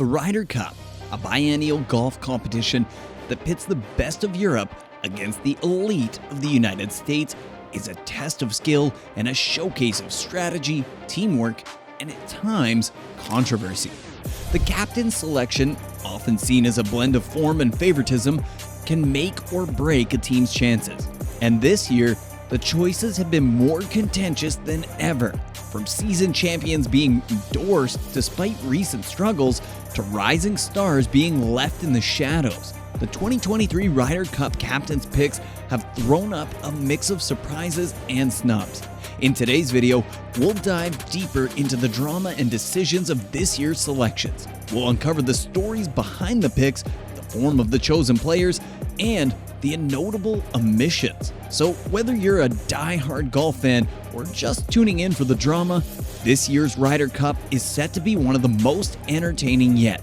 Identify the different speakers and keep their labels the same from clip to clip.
Speaker 1: The Ryder Cup, a biennial golf competition that pits the best of Europe against the elite of the United States, is a test of skill and a showcase of strategy, teamwork, and at times, controversy. The captain's selection, often seen as a blend of form and favoritism, can make or break a team's chances. And this year, the choices have been more contentious than ever. From seasoned champions being endorsed despite recent struggles, to rising stars being left in the shadows. The 2023 Ryder Cup captain's picks have thrown up a mix of surprises and snubs. In today's video, we'll dive deeper into the drama and decisions of this year's selections. We'll uncover the stories behind the picks, the form of the chosen players, and the notable omissions. So whether you're a die-hard golf fan or just tuning in for the drama, this year's Ryder Cup is set to be one of the most entertaining yet.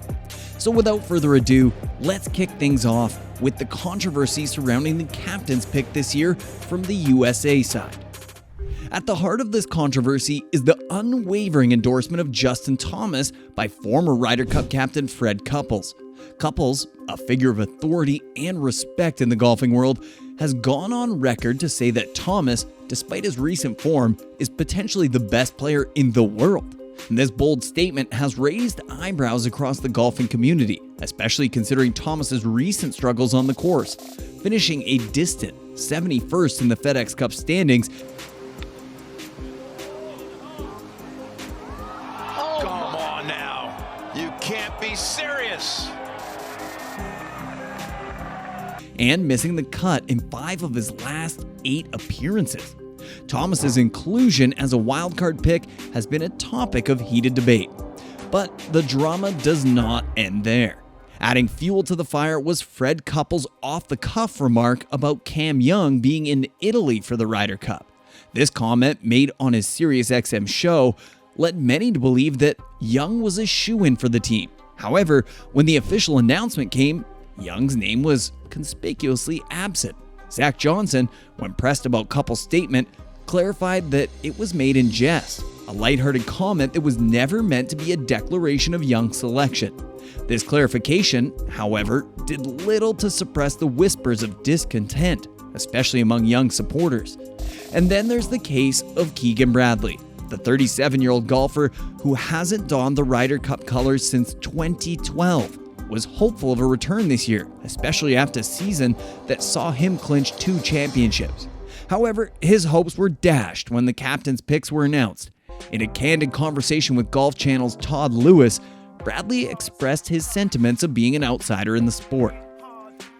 Speaker 1: So without further ado, let's kick things off with the controversy surrounding the captain's pick this year from the USA side. At the heart of this controversy is the unwavering endorsement of Justin Thomas by former Ryder Cup captain Fred Couples. Couples, a figure of authority and respect in the golfing world, has gone on record to say that Thomas, despite his recent form, is potentially the best player in the world. And this bold statement has raised eyebrows across the golfing community, especially considering Thomas's recent struggles on the course, finishing a distant 71st in the FedEx Cup standings.
Speaker 2: Come on now, you can't be serious.
Speaker 1: And missing the cut in 5 of his last 8 appearances. Thomas's inclusion as a wildcard pick has been a topic of heated debate. But the drama does not end there. Adding fuel to the fire was Fred Couples' off-the-cuff remark about Cam Young being in Italy for the Ryder Cup. This comment, made on his SiriusXM show, led many to believe that Young was a shoo-in for the team. However, when the official announcement came, Young's name was conspicuously absent. Zach Johnson, when pressed about Couples' statement, clarified that it was made in jest, a lighthearted comment that was never meant to be a declaration of Young's selection. This clarification, however, did little to suppress the whispers of discontent, especially among Young supporters. And then there's the case of Keegan Bradley, the 37-year-old golfer who hasn't donned the Ryder Cup colors since 2012. Was hopeful of a return this year, especially after a season that saw him clinch 2 championships. However, his hopes were dashed when the captain's picks were announced. In a candid conversation with Golf Channel's Todd Lewis, Bradley expressed his sentiments of being an outsider in the sport.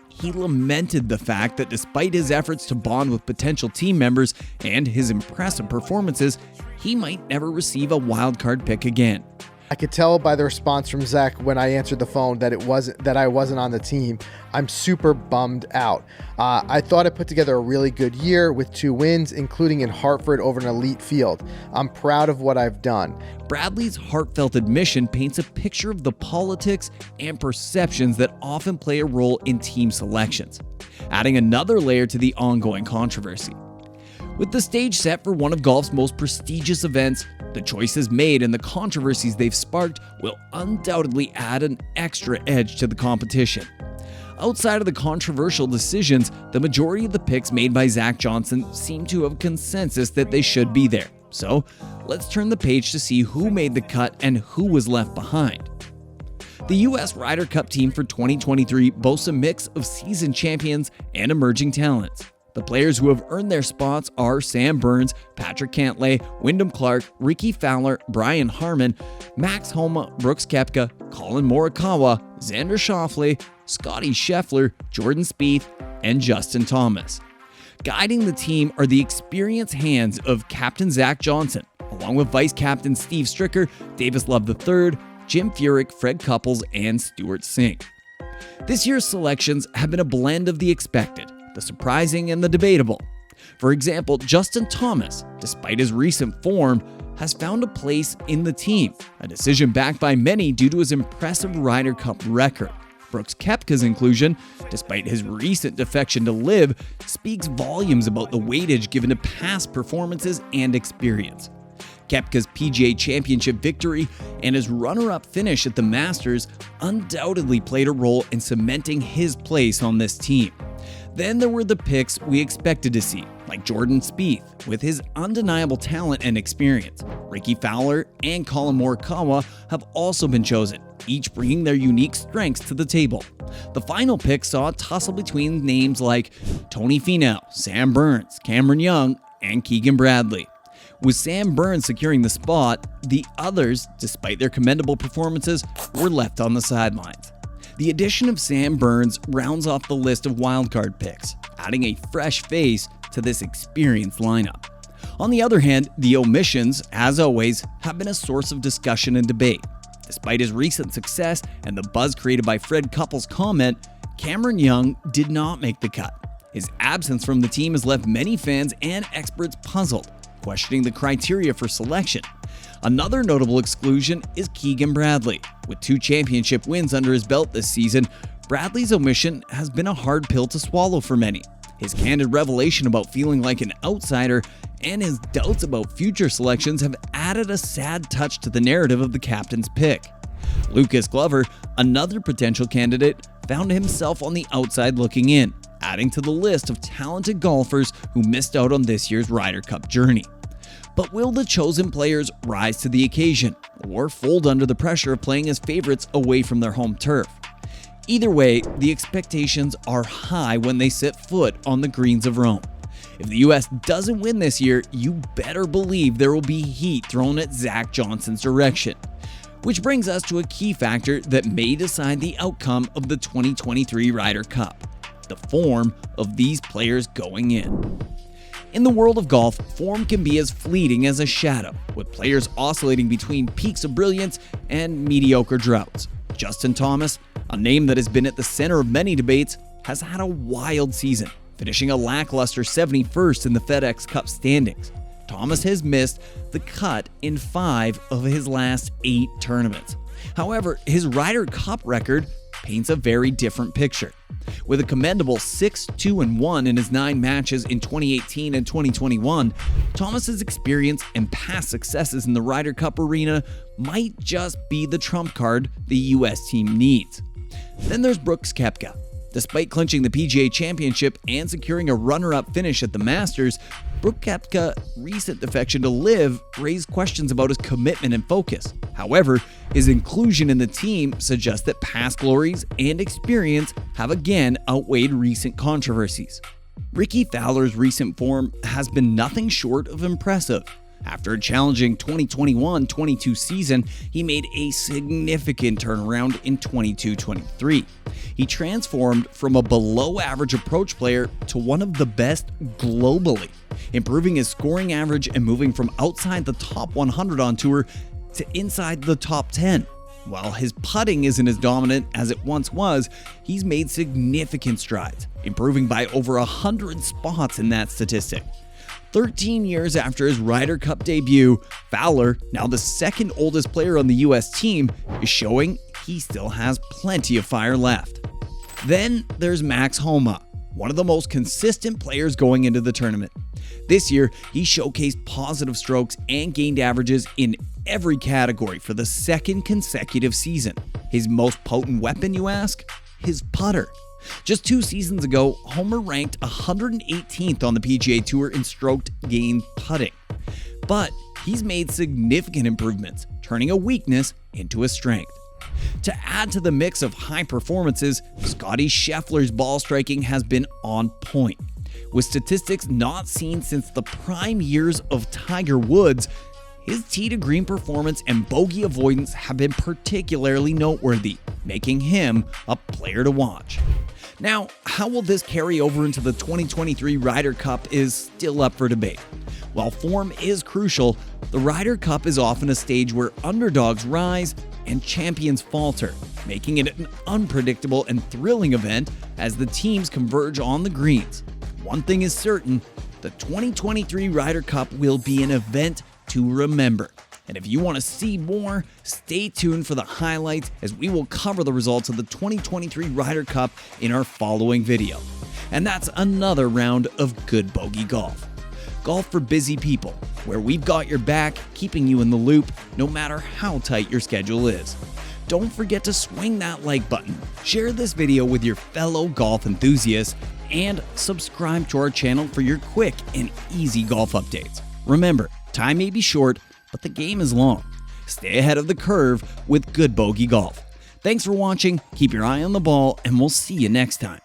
Speaker 1: He lamented the fact that despite his efforts to bond with potential team members and his impressive performances, he might never receive a wildcard pick again.
Speaker 3: I could tell by the response from Zach when I answered the phone that I wasn't on the team. I'm super bummed out. I thought I put together a really good year with 2 wins, including in Hartford over an elite field. I'm proud of what I've done.
Speaker 1: Bradley's heartfelt admission paints a picture of the politics and perceptions that often play a role in team selections, adding another layer to the ongoing controversy. With the stage set for one of golf's most prestigious events, the choices made and the controversies they've sparked will undoubtedly add an extra edge to the competition. Outside of the controversial decisions, the majority of the picks made by Zach Johnson seem to have consensus that they should be there. So, let's turn the page to see who made the cut and who was left behind. The US Ryder Cup team for 2023 boasts a mix of seasoned champions and emerging talents. The players who have earned their spots are Sam Burns, Patrick Cantlay, Wyndham Clark, Ricky Fowler, Brian Harman, Max Homa, Brooks Koepka, Colin Morikawa, Xander Schauffele, Scotty Scheffler, Jordan Spieth, and Justin Thomas. Guiding the team are the experienced hands of Captain Zach Johnson, along with Vice Captain Steve Stricker, Davis Love III, Jim Furyk, Fred Couples, and Stuart Singh. This year's selections have been a blend of the expected, the surprising, and the debatable. For example, Justin Thomas, despite his recent form, has found a place in the team, a decision backed by many due to his impressive Ryder Cup record. Brooks Koepka's inclusion, despite his recent defection to LIV, speaks volumes about the weightage given to past performances and experience. Koepka's PGA Championship victory and his runner-up finish at the Masters undoubtedly played a role in cementing his place on this team. Then there were the picks we expected to see, like Jordan Spieth, with his undeniable talent and experience. Ricky Fowler and Collin Morikawa have also been chosen, each bringing their unique strengths to the table. The final pick saw a tussle between names like Tony Finau, Sam Burns, Cameron Young, and Keegan Bradley. With Sam Burns securing the spot, the others, despite their commendable performances, were left on the sidelines. The addition of Sam Burns rounds off the list of wildcard picks, adding a fresh face to this experienced lineup. On the other hand, the omissions, as always, have been a source of discussion and debate. Despite his recent success and the buzz created by Fred Couples' comment, Cameron Young did not make the cut. His absence from the team has left many fans and experts puzzled, questioning the criteria for selection. Another notable exclusion is Keegan Bradley. With 2 championship wins under his belt this season, Bradley's omission has been a hard pill to swallow for many. His candid revelation about feeling like an outsider and his doubts about future selections have added a sad touch to the narrative of the captain's pick. Lucas Glover, another potential candidate, found himself on the outside looking in, adding to the list of talented golfers who missed out on this year's Ryder Cup journey. But will the chosen players rise to the occasion or fold under the pressure of playing as favorites away from their home turf? Either way, the expectations are high when they set foot on the greens of Rome. If the US doesn't win this year, you better believe there will be heat thrown at Zach Johnson's direction. Which brings us to a key factor that may decide the outcome of the 2023 Ryder Cup: the form of these players going in. In the world of golf, form can be as fleeting as a shadow, with players oscillating between peaks of brilliance and mediocre droughts. Justin Thomas, a name that has been at the center of many debates, has had a wild season, finishing a lackluster 71st in the FedEx Cup standings. Thomas has missed the cut in 5 of his last 8 tournaments. However, his Ryder Cup record paints a very different picture. With a commendable 6-2-1 in his 9 matches in 2018 and 2021, Thomas's experience and past successes in the Ryder Cup arena might just be the trump card the US team needs. Then there's Brooks Koepka. Despite clinching the PGA Championship and securing a runner-up finish at the Masters, Brooks Koepka's recent defection to LIV raised questions about his commitment and focus. However, his inclusion in the team suggests that past glories and experience have again outweighed recent controversies. Ricky Fowler's recent form has been nothing short of impressive. After a challenging 2021-22 season, he made a significant turnaround in 22-23. He transformed from a below-average approach player to one of the best globally, improving his scoring average and moving from outside the top 100 on tour to inside the top 10. While his putting isn't as dominant as it once was, he's made significant strides, improving by over 100 spots in that statistic. 13 years after his Ryder Cup debut, Fowler, now the second oldest player on the US team, is showing he still has plenty of fire left. Then there's Max Homa, one of the most consistent players going into the tournament. This year, he showcased positive strokes and gained averages in every category for the second consecutive season. His most potent weapon, you ask? His putter. Just 2 seasons ago, Homer ranked 118th on the PGA Tour in stroked gain putting. But he's made significant improvements, turning a weakness into a strength. To add to the mix of high performances, Scottie Scheffler's ball striking has been on point. With statistics not seen since the prime years of Tiger Woods, his tee to green performance and bogey avoidance have been particularly noteworthy, making him a player to watch. Now, how will this carry over into the 2023 Ryder Cup is still up for debate. While form is crucial, the Ryder Cup is often a stage where underdogs rise and champions falter, making it an unpredictable and thrilling event as the teams converge on the greens. One thing is certain, the 2023 Ryder Cup will be an event to remember. And if you want to see more, stay tuned for the highlights as we will cover the results of the 2023 Ryder Cup in our following video. And that's another round of good bogey golf. Golf for Busy People, where we've got your back, keeping you in the loop no matter how tight your schedule is. Don't forget to swing that like button, share this video with your fellow golf enthusiasts, and subscribe to our channel for your quick and easy golf updates. Remember, time may be short, but the game is long. Stay ahead of the curve with Good Bogey Golf. Thanks for watching, keep your eye on the ball, and we'll see you next time.